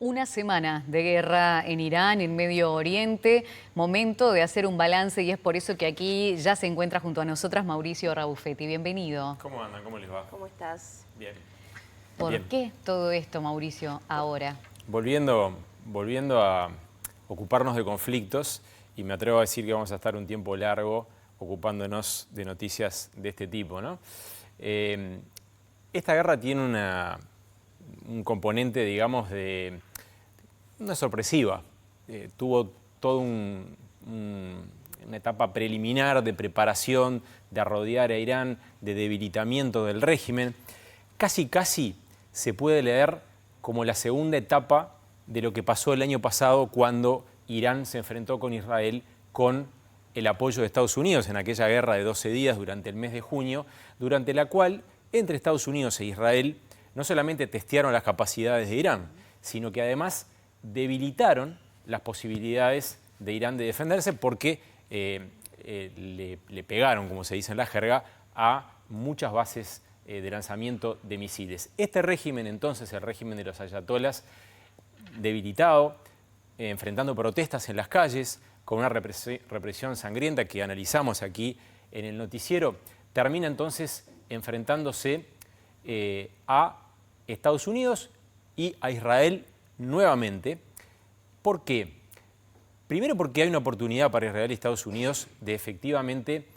Una semana de guerra en Irán, en Medio Oriente, momento de hacer un balance y es por eso que aquí ya se encuentra junto a nosotras Mauricio Rabuffetti. Bienvenido. ¿Cómo andan? ¿Cómo les va? ¿Cómo estás? Bien. ¿Por Bien. qué todo esto, Mauricio, ahora? Volviendo a ocuparnos de conflictos, y me atrevo a decir que vamos a estar un tiempo largo ocupándonos de noticias de este tipo, ¿no? Esta guerra tiene un componente, digamos, de una sorpresiva. Tuvo toda una etapa preliminar de preparación, de rodear a Irán, de debilitamiento del régimen. Casi se puede leer como la segunda etapa de lo que pasó el año pasado cuando Irán se enfrentó con Israel con el apoyo de Estados Unidos en aquella guerra de 12 días durante el mes de junio, durante la cual entre Estados Unidos e Israel no solamente testearon las capacidades de Irán, sino que además debilitaron las posibilidades de Irán de defenderse porque le pegaron, como se dice en la jerga, a muchas bases de lanzamiento de misiles. Este régimen, entonces, el régimen de los ayatolás, debilitado, enfrentando protestas en las calles, con una represión sangrienta que analizamos aquí en el noticiero, termina entonces enfrentándose a Estados Unidos y a Israel nuevamente. ¿Por qué? Primero porque hay una oportunidad para Israel y Estados Unidos de efectivamente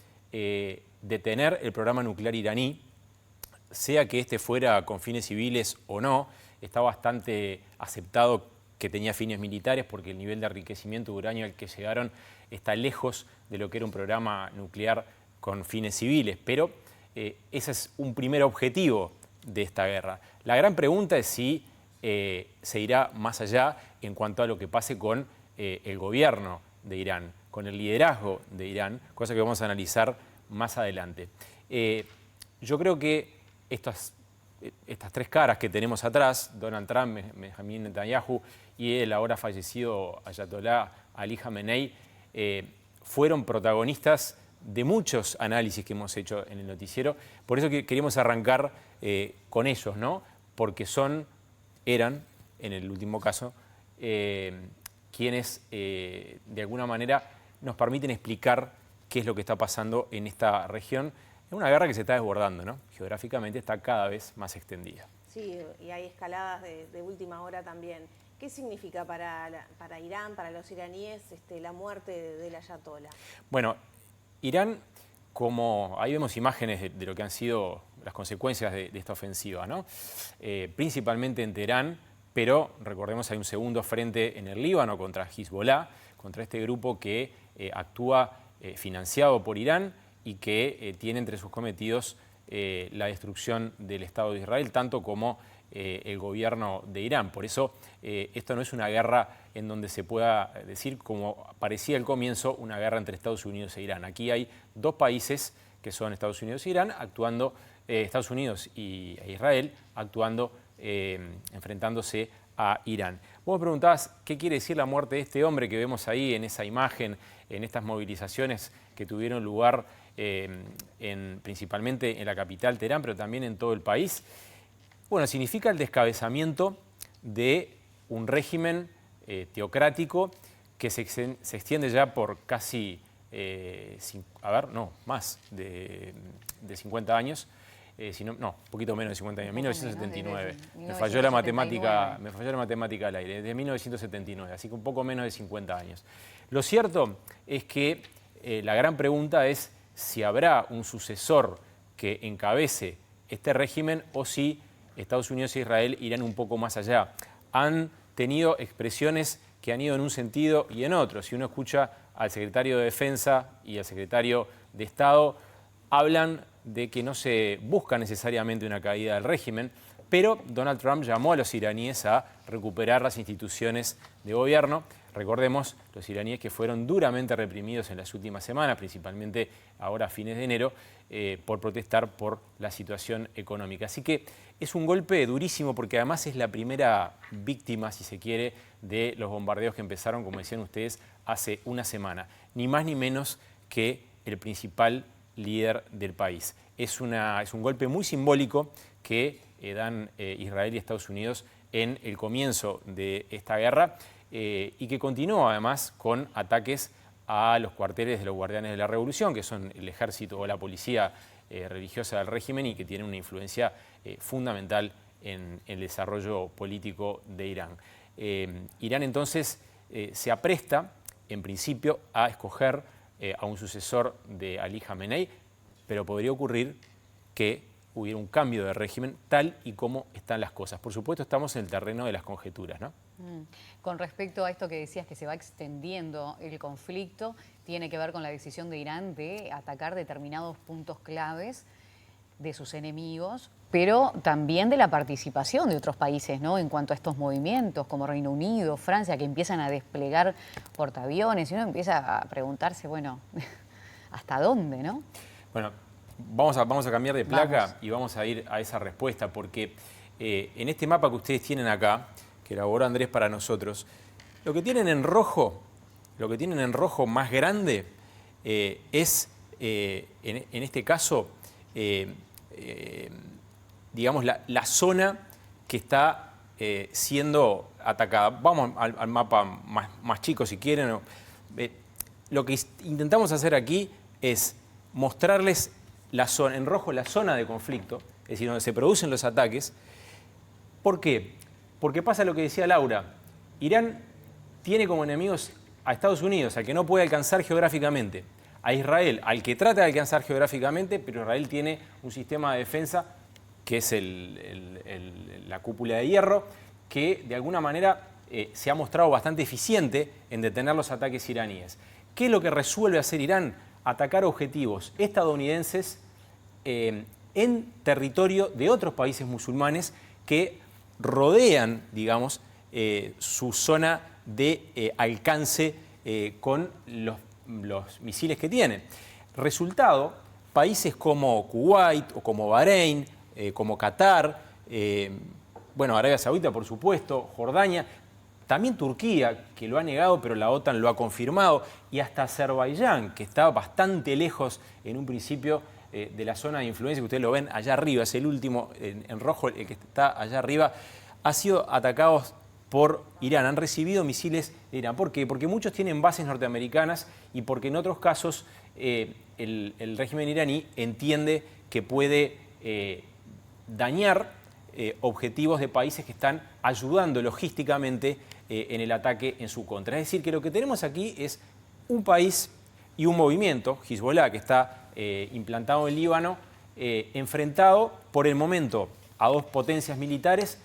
detener el programa nuclear iraní, sea que este fuera con fines civiles o no. Está bastante aceptado que tenía fines militares porque el nivel de enriquecimiento de uranio al que llegaron está lejos de lo que era un programa nuclear con fines civiles, pero ese es un primer objetivo de esta guerra. La gran pregunta es si se irá más allá en cuanto a lo que pase con el gobierno de Irán, con el liderazgo de Irán, cosa que vamos a analizar más adelante. Yo creo que estas tres caras que tenemos atrás, Donald Trump, Benjamin Netanyahu y el ahora fallecido Ayatollah Ali Khamenei, fueron protagonistas de muchos análisis que hemos hecho en el noticiero. Por eso que queríamos arrancar con ellos, ¿no? Porque eran, en el último caso, quienes de alguna manera nos permiten explicar qué es lo que está pasando en esta región. Es una guerra que se está desbordando, ¿no? Geográficamente está cada vez más extendida. Sí, y hay escaladas de última hora también. ¿Qué significa para Irán, para los iraníes, la muerte del ayatolá? Bueno, Irán, ahí vemos imágenes de lo que han sido las consecuencias de esta ofensiva, ¿no? Principalmente en Teherán, pero recordemos hay un segundo frente en el Líbano contra Hezbollah, contra este grupo que actúa financiado por Irán y que tiene entre sus cometidos la destrucción del Estado de Israel, tanto como el gobierno de Irán. Por eso esto no es una guerra en donde se pueda decir, como parecía al comienzo, una guerra entre Estados Unidos e Irán. Aquí hay dos países que son Estados Unidos e Irán, actuando, Estados Unidos e Israel, actuando, enfrentándose a Irán. Vos me preguntabas qué quiere decir la muerte de este hombre que vemos ahí en esa imagen, en estas movilizaciones que tuvieron lugar principalmente en la capital Teherán, pero también en todo el país. Bueno, significa el descabezamiento de un régimen teocrático que se extiende ya por casi, más de 50 años. Un poquito menos de 50 años, 1979. Me falló la matemática al aire, desde 1979, así que un poco menos de 50 años. Lo cierto es que la gran pregunta es si habrá un sucesor que encabece este régimen o si Estados Unidos e Israel irán un poco más allá. Han tenido expresiones que han ido en un sentido y en otro. Si uno escucha al secretario de Defensa y al secretario de Estado, hablan de que no se busca necesariamente una caída del régimen, pero Donald Trump llamó a los iraníes a recuperar las instituciones de gobierno. Recordemos, los iraníes que fueron duramente reprimidos en las últimas semanas, principalmente ahora a fines de enero, por protestar por la situación económica. Así que es un golpe durísimo porque además es la primera víctima, si se quiere, de los bombardeos que empezaron, como decían ustedes, hace una semana. Ni más ni menos que el principal líder del país. Es un golpe muy simbólico que dan Israel y Estados Unidos en el comienzo de esta guerra y que continuó además con ataques a los cuarteles de los Guardianes de la Revolución, que son el ejército o la policía religiosa del régimen y que tienen una influencia fundamental en el desarrollo político de Irán. Irán entonces se apresta, en principio, a escoger a un sucesor de Ali Jamenei, pero podría ocurrir que hubiera un cambio de régimen tal y como están las cosas. Por supuesto, estamos en el terreno de las conjeturas, ¿no? Con respecto a esto que decías, que se va extendiendo el conflicto, tiene que ver con la decisión de Irán de atacar determinados puntos claves de sus enemigos, pero también de la participación de otros países, ¿no? En cuanto a estos movimientos, como Reino Unido, Francia, que empiezan a desplegar portaaviones, y uno empieza a preguntarse, bueno, ¿hasta dónde, no? Bueno, vamos a cambiar de placa y vamos a ir a esa respuesta, porque en este mapa que ustedes tienen acá, que elaboró Andrés para nosotros, lo que tienen en rojo más grande es, en este caso, digamos, la zona que está siendo atacada. Vamos al mapa más chico si quieren. Lo que intentamos hacer aquí es mostrarles la zona, en rojo la zona de conflicto, es decir, donde se producen los ataques. ¿Por qué? Porque pasa lo que decía Laura. Irán tiene como enemigos a Estados Unidos, al que no puede alcanzar geográficamente, a Israel, al que trata de alcanzar geográficamente, pero Israel tiene un sistema de defensa que es la cúpula de hierro, que de alguna manera se ha mostrado bastante eficiente en detener los ataques iraníes. ¿Qué es lo que resuelve hacer Irán? Atacar objetivos estadounidenses en territorio de otros países musulmanes que rodean, digamos, su zona de alcance con los misiles que tienen. Resultado, países como Kuwait o como Bahrein, como Qatar, bueno, Arabia Saudita, por supuesto, Jordania, también Turquía, que lo ha negado, pero la OTAN lo ha confirmado, y hasta Azerbaiyán, que estaba bastante lejos en un principio de la zona de influencia, que ustedes lo ven allá arriba, es el último en rojo, el que está allá arriba, ha sido atacados por Irán, han recibido misiles de Irán. ¿Por qué? Porque muchos tienen bases norteamericanas y porque en otros casos el régimen iraní entiende que puede dañar objetivos de países que están ayudando logísticamente en el ataque en su contra. Es decir, que lo que tenemos aquí es un país y un movimiento, Hezbollah, que está implantado en Líbano, enfrentado por el momento a dos potencias militares,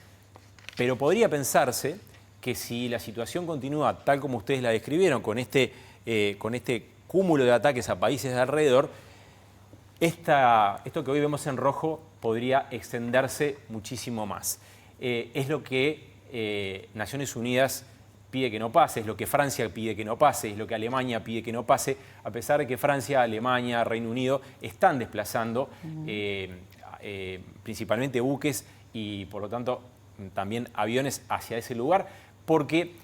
pero podría pensarse que si la situación continúa tal como ustedes la describieron, con este cúmulo de ataques a países de alrededor, esto que hoy vemos en rojo podría extenderse muchísimo más. Es lo que Naciones Unidas pide que no pase, es lo que Francia pide que no pase, es lo que Alemania pide que no pase, a pesar de que Francia, Alemania, Reino Unido están desplazando principalmente buques y, por lo tanto, también aviones hacia ese lugar, porque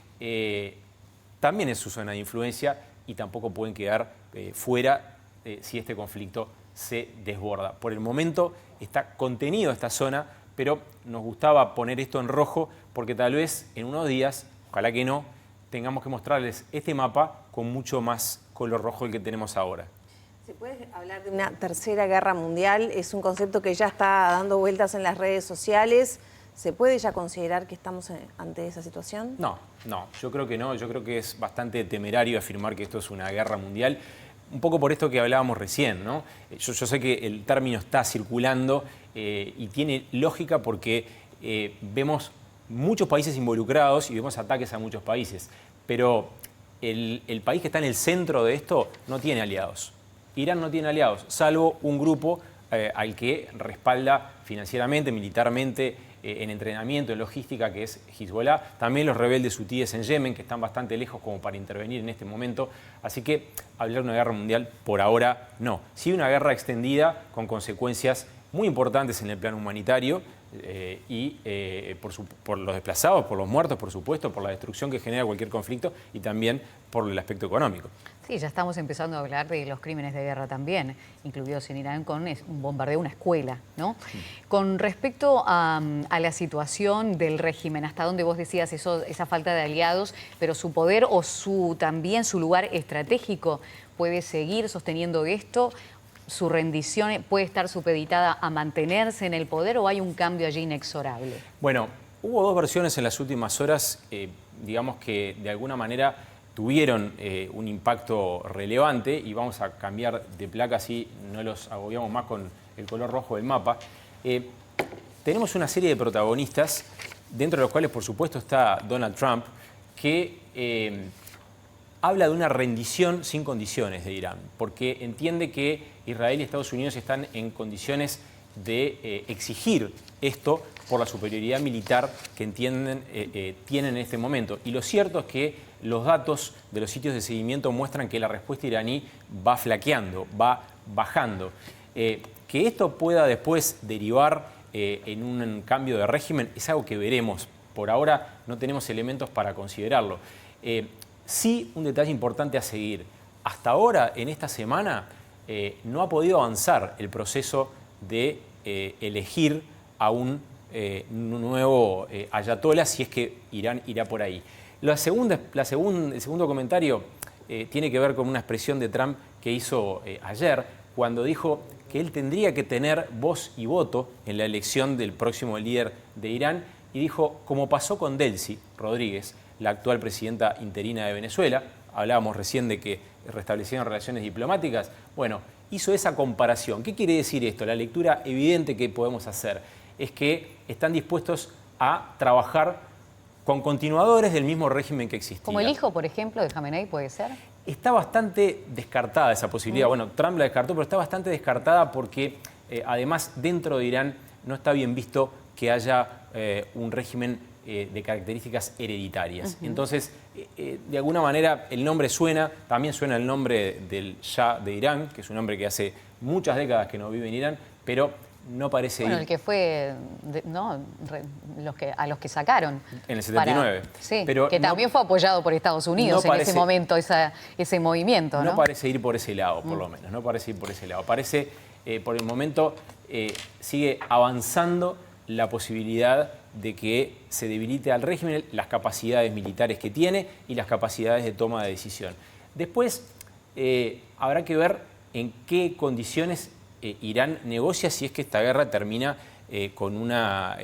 también es su zona de influencia y tampoco pueden quedar fuera si este conflicto se desborda. Por el momento está contenido esta zona, pero nos gustaba poner esto en rojo porque tal vez en unos días, ojalá que no, tengamos que mostrarles este mapa con mucho más color rojo del que tenemos ahora. ¿Se puede hablar de una tercera guerra mundial? Es un concepto que ya está dando vueltas en las redes sociales. ¿Se puede ya considerar que estamos ante esa situación? No, yo creo que no. Yo creo que es bastante temerario afirmar que esto es una guerra mundial. Un poco por esto que hablábamos recién, ¿no? Yo sé que el término está circulando y tiene lógica porque vemos muchos países involucrados y vemos ataques a muchos países. Pero el país que está en el centro de esto no tiene aliados. Irán no tiene aliados, salvo un grupo al que respalda financieramente, militarmente, en entrenamiento, en logística, que es Hezbollah. También los rebeldes hutíes en Yemen, que están bastante lejos como para intervenir en este momento. Así que hablar de una guerra mundial, por ahora, no. Sí una guerra extendida con consecuencias muy importantes en el plano humanitario, por los desplazados, por los muertos, por supuesto, por la destrucción que genera cualquier conflicto y también por el aspecto económico. Sí, ya estamos empezando a hablar de los crímenes de guerra también, incluidos en Irán con un bombardeo a una escuela, ¿no? Sí. Con respecto a la situación del régimen, hasta donde vos decías esa falta de aliados, pero su poder o también su lugar estratégico puede seguir sosteniendo esto, su rendición puede estar supeditada a mantenerse en el poder o hay un cambio allí inexorable. Bueno, hubo dos versiones en las últimas horas, digamos que de alguna manera tuvieron un impacto relevante y vamos a cambiar de placa así no los agobiamos más con el color rojo del mapa. Tenemos una serie de protagonistas, dentro de los cuales por supuesto está Donald Trump, que habla de una rendición sin condiciones de Irán, porque entiende que Israel y Estados Unidos están en condiciones de exigir esto por la superioridad militar que entienden tienen en este momento. Y lo cierto es que los datos de los sitios de seguimiento muestran que la respuesta iraní va flaqueando, va bajando. Que esto pueda después derivar en un cambio de régimen es algo que veremos. Por ahora no tenemos elementos para considerarlo. Sí, un detalle importante a seguir. Hasta ahora, en esta semana, no ha podido avanzar el proceso de elegir a un nuevo ayatollah, si es que Irán irá por ahí. El segundo comentario tiene que ver con una expresión de Trump que hizo ayer, cuando dijo que él tendría que tener voz y voto en la elección del próximo líder de Irán, y dijo, como pasó con Delcy Rodríguez, la actual presidenta interina de Venezuela, hablábamos recién de que restablecieron relaciones diplomáticas, bueno, hizo esa comparación. ¿Qué quiere decir esto? La lectura evidente que podemos hacer es que están dispuestos a trabajar con continuadores del mismo régimen que existía. Como el hijo, por ejemplo, de Jamenei, ¿puede ser? Está bastante descartada esa posibilidad. Bueno, Trump la descartó, pero está bastante descartada porque además dentro de Irán no está bien visto que haya un régimen de características hereditarias. Entonces, de alguna manera el nombre suena, también suena el nombre del Shah de Irán, que es un hombre que hace muchas décadas que no vive en Irán, pero no parece ir. El que fue, a los que sacaron. En el 79. Sí, pero que también fue apoyado por Estados Unidos en ese momento, ese movimiento, ¿no? No parece ir por ese lado, por lo menos, no parece ir por ese lado. Parece, por el momento, sigue avanzando la posibilidad de que se debilite al régimen, las capacidades militares que tiene y las capacidades de toma de decisión. Después, habrá que ver en qué condiciones Irán negocia si es que esta guerra termina con una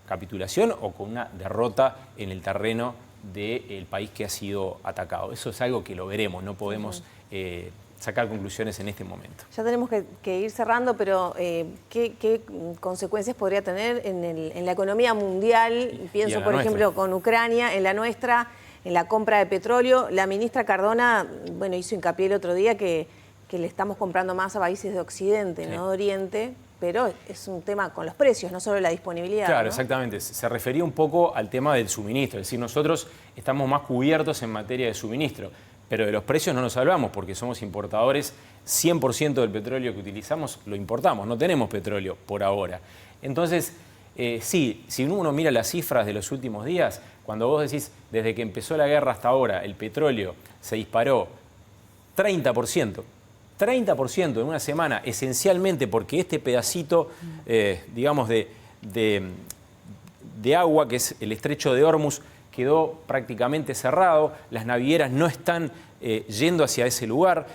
capitulación o con una derrota en el terreno del país que ha sido atacado. Eso es algo que lo veremos, no podemos sacar conclusiones en este momento. Ya tenemos que ir cerrando, pero ¿qué consecuencias podría tener en la economía mundial? Pienso, por ejemplo, con Ucrania, en la nuestra, en la compra de petróleo. La ministra Cardona, bueno, hizo hincapié el otro día que le estamos comprando más a países de Occidente, no de Oriente, pero es un tema con los precios, no solo la disponibilidad. Claro, ¿no? Exactamente. Se refería un poco al tema del suministro, es decir, nosotros estamos más cubiertos en materia de suministro, pero de los precios no nos hablamos porque somos importadores, 100% del petróleo que utilizamos lo importamos, no tenemos petróleo por ahora. Entonces, sí, si uno mira las cifras de los últimos días, cuando vos decís, desde que empezó la guerra hasta ahora, el petróleo se disparó 30%. 30% en una semana, esencialmente porque este pedacito, digamos, de agua, que es el estrecho de Hormuz, quedó prácticamente cerrado, las navieras no están yendo hacia ese lugar.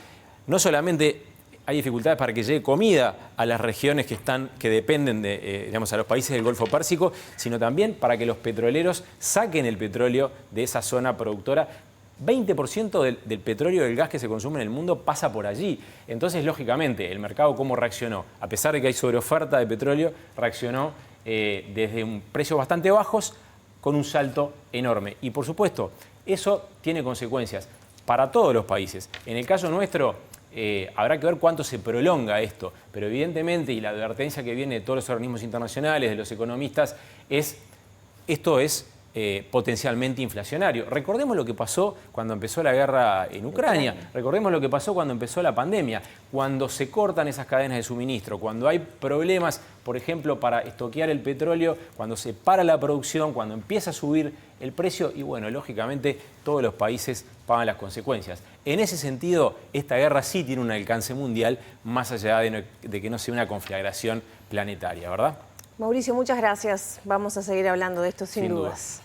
No solamente hay dificultades para que llegue comida a las regiones que dependen de, digamos, a los países del Golfo Pérsico, sino también para que los petroleros saquen el petróleo de esa zona productora. 20% del petróleo y del gas que se consume en el mundo pasa por allí. Entonces, lógicamente, el mercado ¿cómo reaccionó? A pesar de que hay sobreoferta de petróleo, reaccionó desde un precios bastante bajos con un salto enorme. Y, por supuesto, eso tiene consecuencias para todos los países. En el caso nuestro, habrá que ver cuánto se prolonga esto. Pero, evidentemente, y la advertencia que viene de todos los organismos internacionales, de los economistas, esto es potencialmente inflacionario. Recordemos lo que pasó cuando empezó la guerra en Ucrania, recordemos lo que pasó cuando empezó la pandemia, cuando se cortan esas cadenas de suministro, cuando hay problemas, por ejemplo, para estoquear el petróleo, cuando se para la producción, cuando empieza a subir el precio y, bueno, lógicamente todos los países pagan las consecuencias. En ese sentido, esta guerra sí tiene un alcance mundial, más allá de que no sea una conflagración planetaria, ¿verdad? Mauricio, muchas gracias. Vamos a seguir hablando de esto sin dudas.